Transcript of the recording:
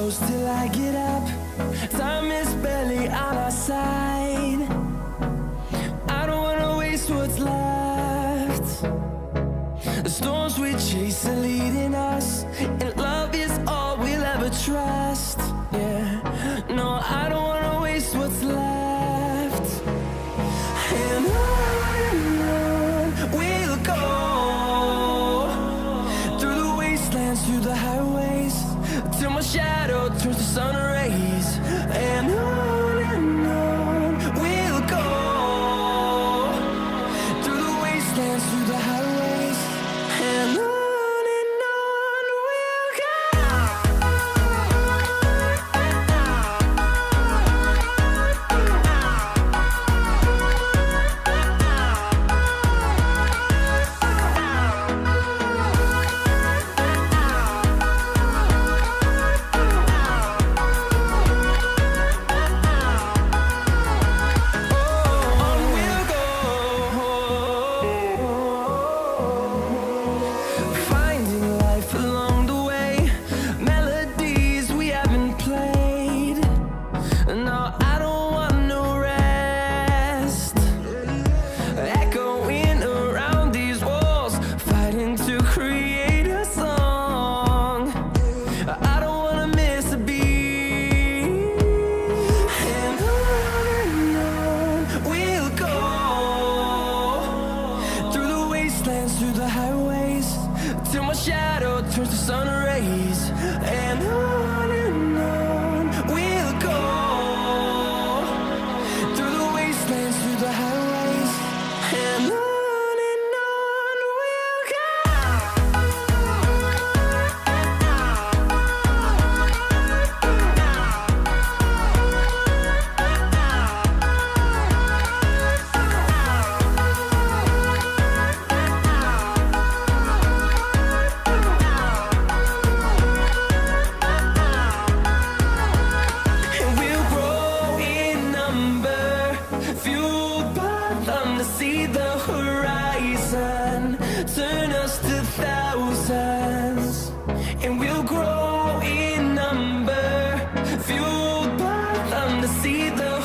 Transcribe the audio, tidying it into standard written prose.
close till I get up. Time is barely on our side. I don't wanna waste what's left. The storms we chase are leading us, and love is all we'll ever trust. Yeah, no, I don't wanna waste what's left. And on we'll go, through the wastelands, through the highways, till my shadow turns to sun rays. And on we'll go, through the wastelands, through the highways, and on we'll go. Through the highways, till my shadow turns to sun rays. And on we'll go, through the wastelands, through the highways, and on we'll go. See the horizon turn us to thousands, and we'll grow in number, fueled by them to see the